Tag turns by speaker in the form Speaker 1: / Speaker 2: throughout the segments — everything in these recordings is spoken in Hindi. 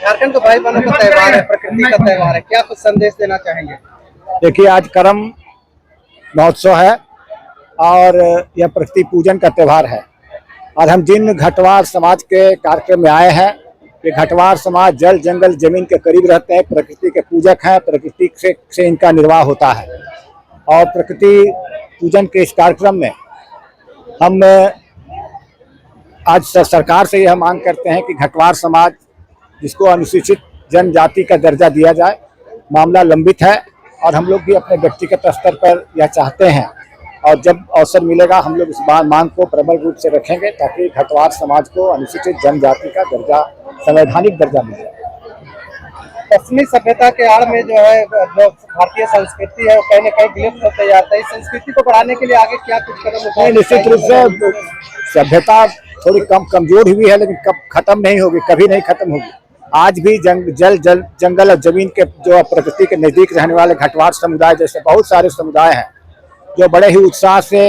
Speaker 1: झारखंड के भाई बहनों का त्यौहार है, प्रकृति का त्यौहार है, क्या कुछ संदेश देना चाहेंगे?
Speaker 2: देखिए, आज करम महोत्सव है और यह प्रकृति पूजन का त्यौहार है। और हम जिन घटवार समाज के कार्यक्रम में आए हैं, ये घटवार समाज जल जंगल जमीन के करीब रहते हैं, प्रकृति के पूजक हैं, प्रकृति से इनका निर्वाह होता है। और प्रकृति पूजन के इस कार्यक्रम में हम आज सरकार से यह मांग करते हैं कि घटवार समाज जिसको अनुसूचित जनजाति का दर्जा दिया जाए, मामला लंबित है और हम लोग भी अपने व्यक्तिगत स्तर पर यह चाहते हैं। और जब अवसर मिलेगा हम लोग इस मांग को प्रबल रूप से रखेंगे ताकि घटवार समाज को अनुसूचित जनजाति का दर्जा, संवैधानिक दर्जा मिल जाए।
Speaker 1: पश्चिमी सभ्यता के आड़ में जो है, जो भारतीय संस्कृति है वो कहीं न कहीं विलुप्त होते जाता है। इस संस्कृति को बढ़ाने के लिए आगे क्या कुछ कदम उठाए?
Speaker 2: निश्चित रूप से सभ्यता थोड़ी कमजोर हुई है, लेकिन कब खत्म नहीं होगी, कभी नहीं खत्म होगी। आज भी जंगल और जमीन के जो प्रकृति के नजदीक रहने वाले घटवार समुदाय जैसे बहुत सारे समुदाय हैं जो बड़े ही उत्साह से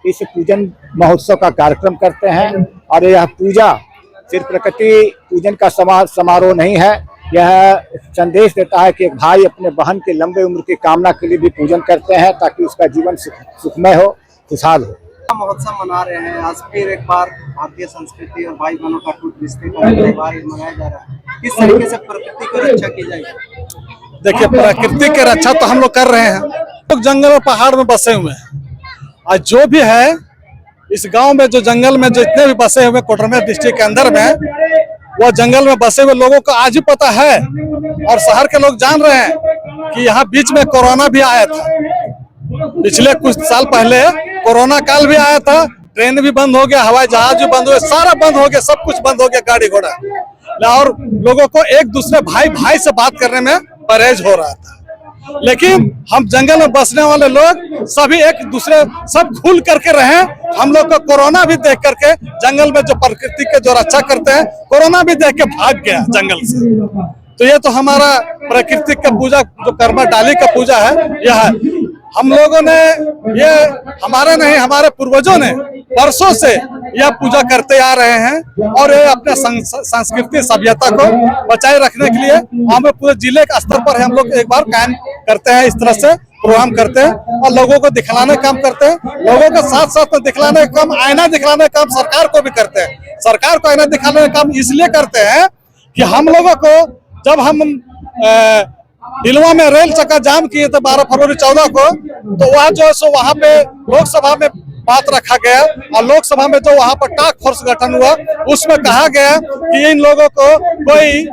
Speaker 2: इस पूजन महोत्सव का कार्यक्रम करते हैं। और यह पूजा सिर्फ प्रकृति पूजन का समारोह नहीं है, यह संदेश देता है कि एक भाई अपने बहन की लंबे उम्र की कामना के लिए भी पूजन करते हैं ताकि उसका जीवन सुखमय हो, खुशहाल हो।
Speaker 1: महोत्सव मना रहे हैं, आज फिर एक बार भारतीय संस्कृति और भाई बहनों का टूट रिश्ते का त्यौहार मनाया जा रहा है। किस तरीके से प्रकृति की रक्षा की जाएगी?
Speaker 3: देखिए, प्रकृति की रक्षा तो हम लोग कर रहे हैं। लोग जंगल और पहाड़ में बसे हुए हैं और जो भी है इस गांव में, जो जंगल में जितने भी बसे हुए कोडरमा डिस्ट्रिक्ट के अंदर में, वो जंगल में बसे हुए लोगों को आज ही पता है और शहर के लोग जान रहे हैं कि यहाँ बीच में कोरोना भी आया था। पिछले कुछ साल पहले कोरोना काल भी आया था, ट्रेन भी बंद हो गया, हवाई जहाज भी बंद हो गया, सारा बंद हो गया, सब कुछ बंद हो गया, गाड़ी घोड़ा। और लोगों को एक दूसरे भाई भाई से बात करने में परहेज हो रहा था। लेकिन हम जंगल में बसने वाले लोग सभी एक दूसरे सब खुल करके रहे। हम लोग को कोरोना भी देख करके जंगल में जो प्रकृति के जो रक्षा करते हैं, कोरोना भी देख के भाग गया जंगल से। तो ये तो हमारा प्रकृति का पूजा, जो कर्मा डाली का पूजा है, यह है। हम लोगों ने ये हमारे नहीं, हमारे पूर्वजों ने वर्षों से यह पूजा करते आ रहे हैं और ये अपने संस्कृति सभ्यता को बचाए रखने के लिए हम पूरे जिले के स्तर पर हम लोग एक बार कायम करते हैं। इस तरह से प्रोग्राम करते हैं और लोगों को दिखलाने का काम करते हैं। लोगों के साथ साथ में दिखलाने का काम, आईना दिखलाने का काम सरकार को भी करते हैं। सरकार को आईना दिखाने का काम इसलिए करते हैं कि हम लोगों को, जब हम दिलवा में रेल चक्का जाम किए थे 12 फरवरी 14 को, तो वह जो है सो वहाँ पे लोकसभा में बात रखा गया और लोकसभा में जो वहाँ पर टास्क फोर्स गठन हुआ, उसमें कहा गया कि इन लोगों को कोई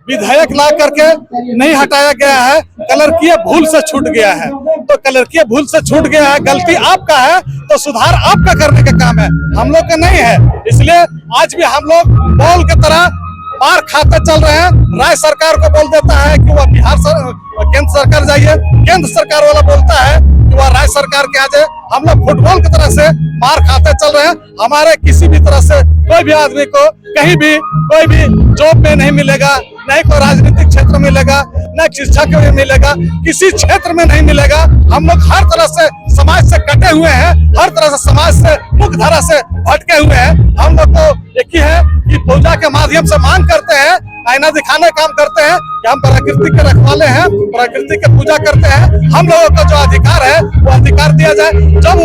Speaker 3: विधेयक ला करके नहीं हटाया गया है, क्लर्कीय भूल से छूट गया है। तो क्लर्कीय भूल से छूट गया है, गलती आपका है तो सुधार आपका करने का काम है, हम लोग का नहीं है। इसलिए आज भी हम लोग बॉल की तरह मार खाते चल रहे हैं। राज्य सरकार को बोल देता है कि वह केंद्र सरकार जाइए, केंद्र सरकार वाला बोलता है कि वह राज्य सरकार के आ जाए। हम लोग फुटबॉल की तरह से मार खाते चल रहे हैं। हमारे किसी भी तरह से कोई भी आदमी को कहीं भी कोई भी जॉब में नहीं मिलेगा, नहीं कोई राजनीतिक क्षेत्र में मिलेगा, न शिक्षा के लिए मिलेगा, किसी क्षेत्र में नहीं मिलेगा। हम लोग हर तरह से समाज से कटे हुए हैं, हर तरह से समाज से मुख्य धारा से भटके हुए हैं। हम लोग को एक ही है कि पूजा के माध्यम से मांग करते हैं, आईना दिखाने काम करते हैं कि हम प्रकृति के रखवाले हैं, प्रकृति की पूजा करते हैं। हम लोगों का जो अधिकार है वो अधिकार दिया जाए। जब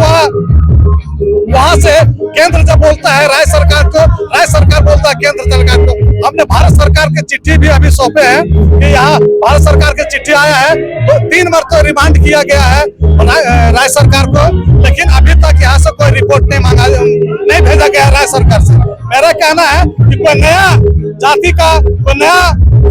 Speaker 3: वहाँ से केंद्र जब बोलता है राज्य सरकार को, राज्य सरकार बोलता है केंद्र सरकार को। हमने भारत सरकार के चिट्ठी भी अभी सौंपे हैं कि यहाँ भारत सरकार की चिट्ठी आया है, तो 3 बार तो रिमांड किया गया है। राज्य सरकार को, लेकिन अभी तक यहाँ से कोई रिपोर्ट नहीं भेजा गया राज्य सरकार से। मेरा कहना है कि कोई नया जाति का कोई नया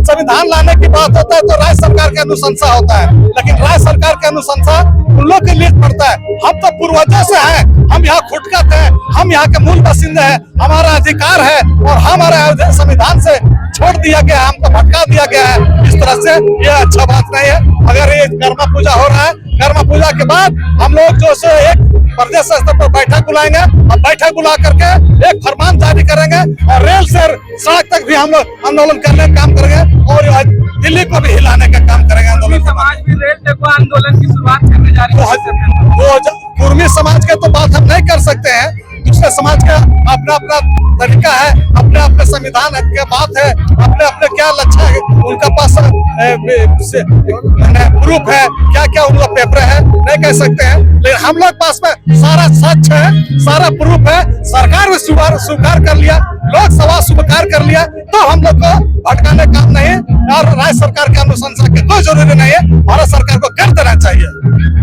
Speaker 3: संविधान लाने की बात होता है तो राज्य सरकार की अनुशंसा होता है, लेकिन राज्य सरकार की अनुशंसा उन लोग के लिए पड़ता है। हम तो पूर्वजों से हैं, हम यहाँ खुटकत हैं, हम यहाँ के मूल बासिंदे हैं, हमारा अधिकार है और हमारे संविधान से छोड़ दिया गया है, हमको भटका दिया गया है। इस तरह से ये अच्छा बात नहीं है। अगर ये कर्मा पूजा हो रहा है, कर्मा पूजा के बाद हम लोग जो से एक प्रदेश स्तर पर बैठक बुलाएंगे और बैठक बुला करके एक फरमान जारी करेंगे और रेल से सड़क तक भी हम लोग आंदोलन करने का काम करेंगे और दिल्ली को भी हिलाने का काम करेंगे। आंदोलन
Speaker 4: समाज भी रेल टेको आंदोलन की शुरुआत करने जा रही है।
Speaker 3: कुर्मी समाज के तो बात हम नहीं कर सकते हैं, दूसरे समाज का अपना अपना तरीका है, अपने अपने संविधान के बात है, अपने अपने क्या लक्ष्य है, उनका पास प्रूफ है, क्या क्या उनका पेपर है, नहीं कह सकते हैं। लेकिन हम लोग पास में सारा सच है, सारा प्रूफ है, सरकार भी स्वीकार कर लिया, लोकसभा स्वीकार कर लिया, तो हम लोग को भटकाने काम नहीं और राज्य सरकार की अनुशंसा की कोई जरूरी नहीं है। भारत सरकार को कर देना चाहिए।